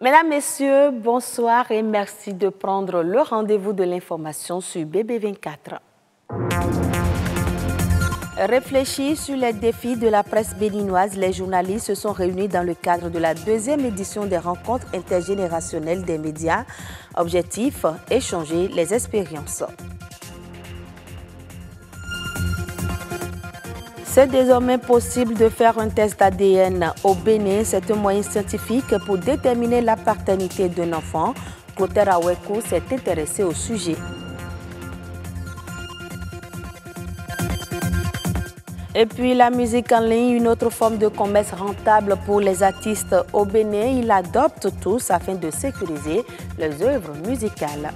Mesdames, Messieurs, bonsoir et merci de prendre le rendez-vous de l'information sur BB24. Réfléchis sur les défis de la presse béninoise, les journalistes se sont réunis dans le cadre de la deuxième édition des rencontres intergénérationnelles des médias. Objectif, échanger les expériences. C'est désormais possible de faire un test ADN au Bénin. C'est un moyen scientifique pour déterminer la paternité d'un enfant. Clotaire Awekou s'est intéressé au sujet. Et puis la musique en ligne, une autre forme de commerce rentable pour les artistes au Bénin. Ils l'adoptent tous afin de sécuriser leurs œuvres musicales.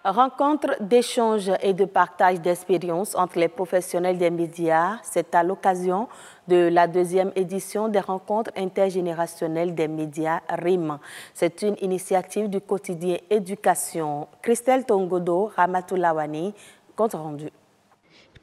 Rencontre d'échange et de partage d'expériences entre les professionnels des médias. C'est à l'occasion de la deuxième édition des rencontres intergénérationnelles des médias RIM. C'est une initiative du quotidien Éducation. Christelle Tongodo, Ramatou Lawani, compte rendu.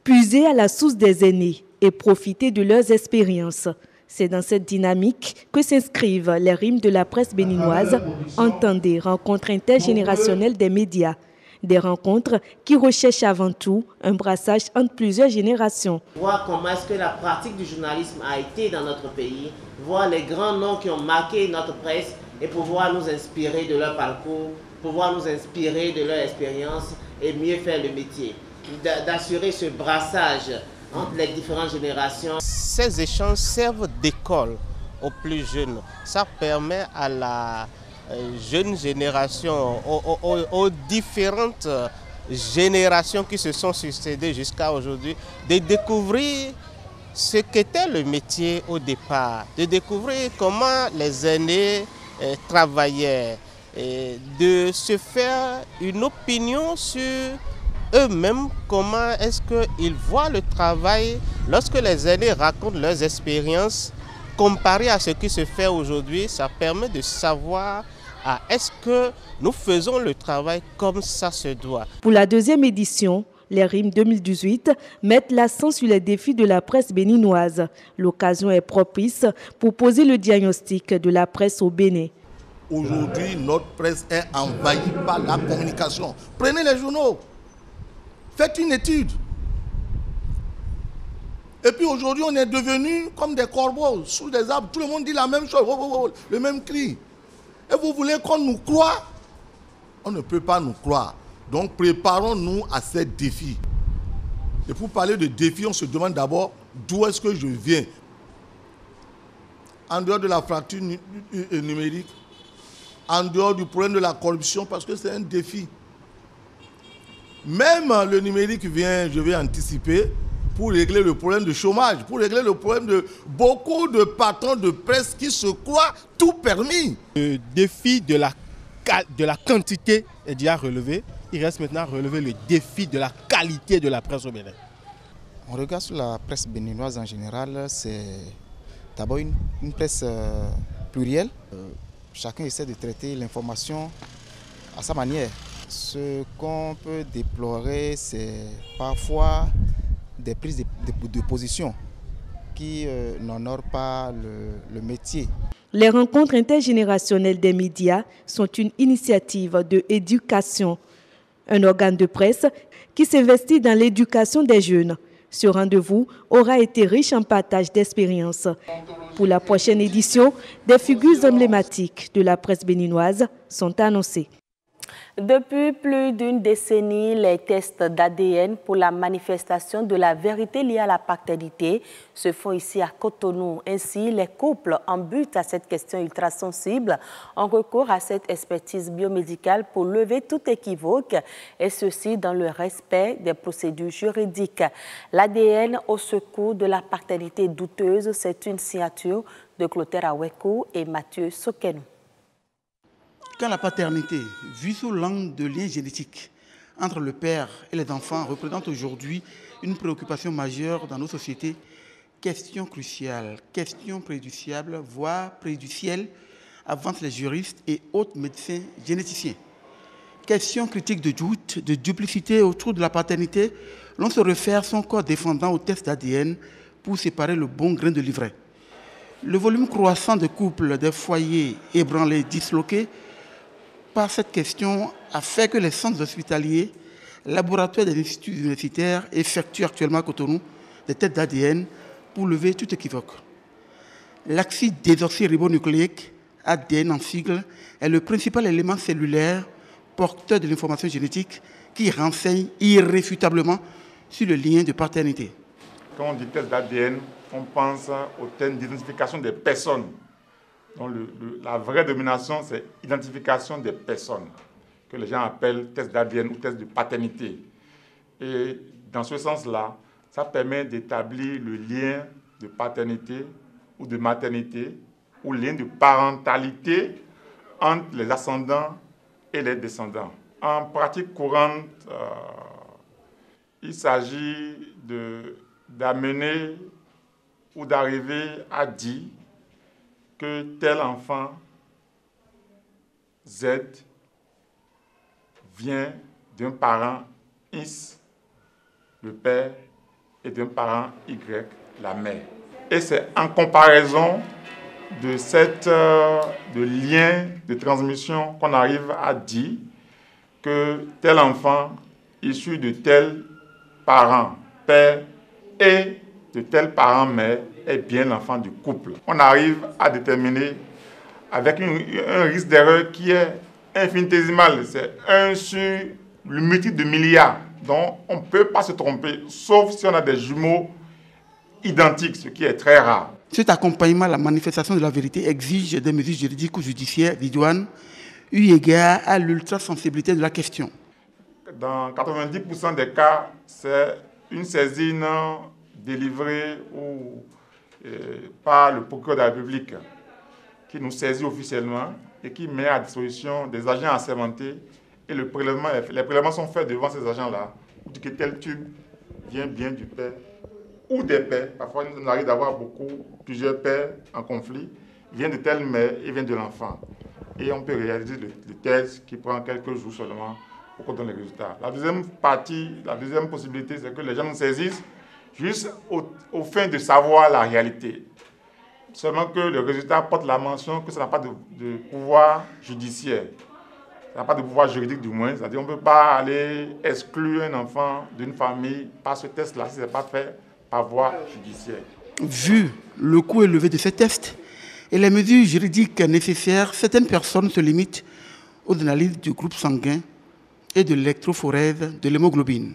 Puiser à la source des aînés et profiter de leurs expériences. C'est dans cette dynamique que s'inscrivent les RIM de la presse béninoise. Entendez, rencontres intergénérationnelles des médias. Des rencontres qui recherchent avant tout un brassage entre plusieurs générations. Voir comment est-ce que la pratique du journalisme a été dans notre pays, voir les grands noms qui ont marqué notre presse et pouvoir nous inspirer de leur parcours, pouvoir nous inspirer de leur expérience et mieux faire le métier. D'assurer ce brassage entre les différentes générations. Ces échanges servent d'école aux plus jeunes. Ça permet à la jeune génération, aux différentes générations qui se sont succédées jusqu'à aujourd'hui, de découvrir ce qu'était le métier au départ, de découvrir comment les aînés travaillaient, et de se faire une opinion sur eux-mêmes, comment est-ce qu'ils voient le travail lorsque les aînés racontent leurs expériences. Comparé à ce qui se fait aujourd'hui, ça permet de savoir est-ce que nous faisons le travail comme ça se doit. Pour la deuxième édition, les RIM 2018 mettent l'accent sur les défis de la presse béninoise. L'occasion est propice pour poser le diagnostic de la presse au Bénin. Aujourd'hui, notre presse est envahie par la communication. Prenez les journaux, faites une étude. Et puis aujourd'hui, on est devenus comme des corbeaux sous des arbres. Tout le monde dit la même chose, le même cri. Et vous voulez qu'on nous croie? On ne peut pas nous croire. Donc préparons-nous à ces défis. Et pour parler de défis, on se demande d'abord d'où est-ce que je viens. En dehors de la fracture numérique, en dehors du problème de la corruption, parce que c'est un défi. Même le numérique vient, je vais anticiper, pour régler le problème de chômage, pour régler le problème de beaucoup de patrons de presse qui se croient tout permis. Le défi de la quantité est déjà relevé. Il reste maintenant à relever le défi de la qualité de la presse au Bénin. On regarde sur la presse béninoise en général, c'est d'abord une presse plurielle. Chacun essaie de traiter l'information à sa manière. Ce qu'on peut déplorer, c'est parfois des prises de position qui n'honorent pas le métier. Les rencontres intergénérationnelles des médias sont une initiative de éducation, un organe de presse qui s'investit dans l'éducation des jeunes. Ce rendez-vous aura été riche en partage d'expériences. Pour la prochaine édition, des figures emblématiques de la presse béninoise sont annoncées. Depuis plus d'une décennie, les tests d'ADN pour la manifestation de la vérité liée à la paternité se font ici à Cotonou. Ainsi, les couples en but à cette question ultra sensible ont recours à cette expertise biomédicale pour lever tout équivoque, et ceci dans le respect des procédures juridiques. L'ADN au secours de la paternité douteuse, c'est une signature de Clotaire Awekou et Mathieu Sokenou. Quand la paternité, vue sous l'angle de liens génétiques entre le père et les enfants, représente aujourd'hui une préoccupation majeure dans nos sociétés, question cruciale, question préjudiciable, voire préjudicielle, avancent les juristes et autres médecins généticiens. Question critique de doute, doute, de duplicité autour de la paternité, l'on se réfère son corps défendant au test d'ADN pour séparer le bon grain de l'ivraie. Le volume croissant de couples, des foyers ébranlés, disloqués par cette question a fait que les centres hospitaliers, laboratoires des instituts universitaires effectuent actuellement à Cotonou des tests d'ADN pour lever tout équivoque. L'acide désoxyribonucléique, ADN en sigle, est le principal élément cellulaire porteur de l'information génétique qui renseigne irréfutablement sur le lien de paternité. Quand on dit test d'ADN, on pense au terme d'identification des personnes. Donc la vraie domination, c'est identification des personnes, que les gens appellent test d'ADN ou test de paternité. Et dans ce sens-là, ça permet d'établir le lien de paternité ou de maternité ou lien de parentalité entre les ascendants et les descendants. En pratique courante, il s'agit d'amener ou d'arriver à dire que tel enfant Z vient d'un parent X, le père, et d'un parent Y, la mère. Et c'est en comparaison de lien de transmission qu'on arrive à dire que tel enfant issu de tel parent père et de tel parent mère est bien l'enfant du couple. On arrive à déterminer avec un risque d'erreur qui est infinitésimal. C'est 1 sur le multiple de milliards. Donc on ne peut pas se tromper, sauf si on a des jumeaux identiques, ce qui est très rare. Cet accompagnement à la manifestation de la vérité exige des mesures juridiques ou judiciaires d'idoine, eu égard à l'ultra-sensibilité de la question. Dans 90% des cas, c'est une saisine délivrée par le procureur de la République qui nous saisit officiellement et qui met à disposition des agents assermentés. Et les prélèvements sont faits devant ces agents-là pour dire que tel tube vient bien du père ou des pères. Parfois, il arrive d'avoir plusieurs pères en conflit, vient de telle mère et vient de l'enfant. Et on peut réaliser le test qui prend quelques jours seulement pour qu'on donne les résultats. La deuxième possibilité, c'est que les gens nous saisissent juste au fin de savoir la réalité. Seulement que le résultat porte la mention que ça n'a pas de pouvoir judiciaire. Ça n'a pas de pouvoir juridique du moins. C'est-à-dire qu'on ne peut pas aller exclure un enfant d'une famille par ce test-là si ce n'est pas fait par voie judiciaire. Vu le coût élevé de ces tests et les mesures juridiques nécessaires, certaines personnes se limitent aux analyses du groupe sanguin et de l'électrophorèse de l'hémoglobine.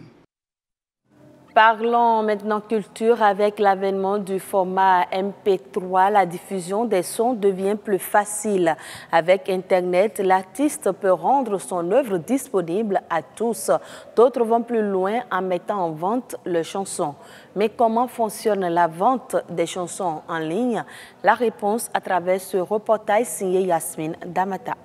Parlons maintenant culture. Avec l'avènement du format MP3, la diffusion des sons devient plus facile. Avec Internet, l'artiste peut rendre son œuvre disponible à tous. D'autres vont plus loin en mettant en vente leurs chansons. Mais comment fonctionne la vente des chansons en ligne? La réponse à travers ce reportage signé Yasmine Damata.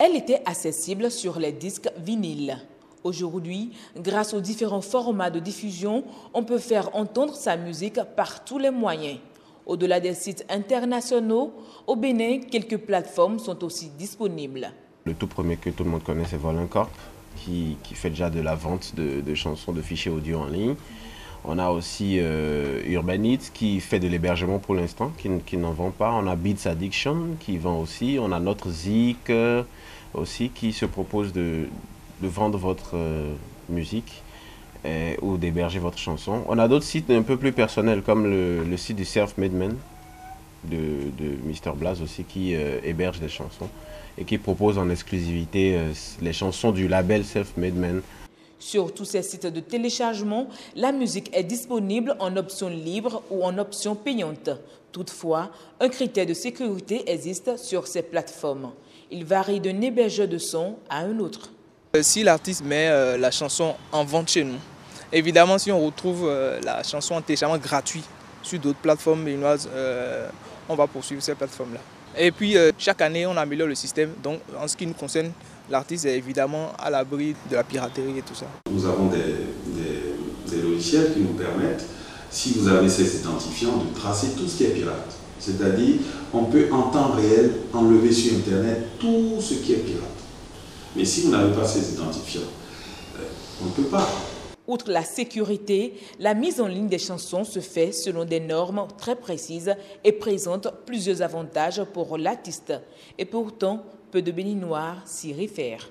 Elle était accessible sur les disques vinyles. Aujourd'hui, grâce aux différents formats de diffusion, on peut faire entendre sa musique par tous les moyens. Au-delà des sites internationaux, au Bénin, quelques plateformes sont aussi disponibles. Le tout premier que tout le monde connaît, c'est Volencorp, qui fait déjà de la vente de chansons, de fichiers audio en ligne. On a aussi Urbanite qui fait de l'hébergement pour l'instant, qui n'en vend pas. On a Beats Addiction qui vend aussi. On a notre Zik aussi qui se propose de vendre votre musique ou d'héberger votre chanson. On a d'autres sites un peu plus personnels comme le site du Self-Made Man de Mr Blaze aussi qui héberge des chansons et qui propose en exclusivité les chansons du label Self-Made Man. Sur tous ces sites de téléchargement, la musique est disponible en option libre ou en option payante. Toutefois, un critère de sécurité existe sur ces plateformes. Il varie d'un hébergeur de son à un autre. Si l'artiste met la chanson en vente chez nous, évidemment si on retrouve la chanson en téléchargement gratuit sur d'autres plateformes béninoises, on va poursuivre ces plateformes-là. Et puis chaque année on améliore le système, donc en ce qui nous concerne, l'artiste est évidemment à l'abri de la piraterie et tout ça. Nous avons des logiciels qui nous permettent, si vous avez ces identifiants, de tracer tout ce qui est pirate. C'est-à-dire on peut en temps réel enlever sur Internet tout ce qui est pirate. Mais si vous n'avez pas ces identifiants, On ne peut pas. Outre la sécurité, la mise en ligne des chansons se fait selon des normes très précises et présente plusieurs avantages pour l'artiste. Et pourtant, peu de Béninois s'y réfèrent.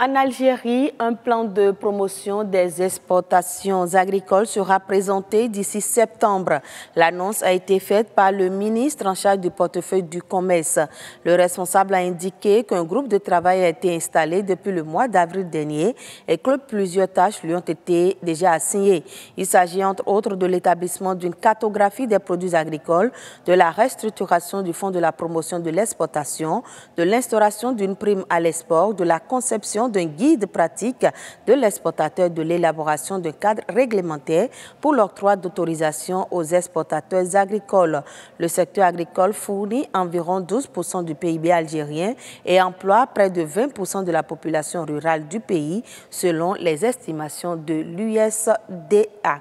En Algérie, un plan de promotion des exportations agricoles sera présenté d'ici septembre. L'annonce a été faite par le ministre en charge du portefeuille du commerce. Le responsable a indiqué qu'un groupe de travail a été installé depuis le mois d'avril dernier et que plusieurs tâches lui ont été déjà assignées. Il s'agit entre autres de l'établissement d'une cartographie des produits agricoles, de la restructuration du fonds de la promotion de l'exportation, de l'instauration d'une prime à l'export, de la conception d'un guide pratique de l'exportateur, de l'élaboration d'un cadre réglementaire pour l'octroi d'autorisation aux exportateurs agricoles. Le secteur agricole fournit environ 12% du PIB algérien et emploie près de 20% de la population rurale du pays, selon les estimations de l'USDA.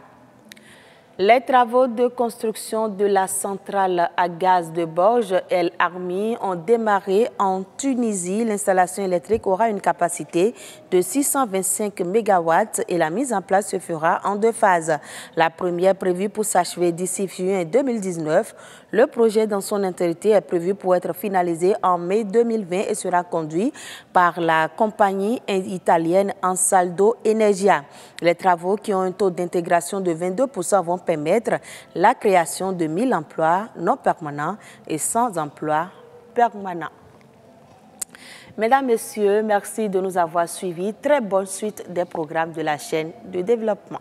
Les travaux de construction de la centrale à gaz de Borges El Armi ont démarré en Tunisie. L'installation électrique aura une capacité de 625 MW et la mise en place se fera en 2 phases. La première prévue pour s'achever d'ici juin 2019. Le projet dans son intégrité est prévu pour être finalisé en mai 2020 et sera conduit par la compagnie italienne Ansaldo Energia. Les travaux qui ont un taux d'intégration de 22% vont permettre la création de 1000 emplois non permanents et 100 emplois permanents. Mesdames, Messieurs, merci de nous avoir suivis. Très bonne suite des programmes de la chaîne de développement.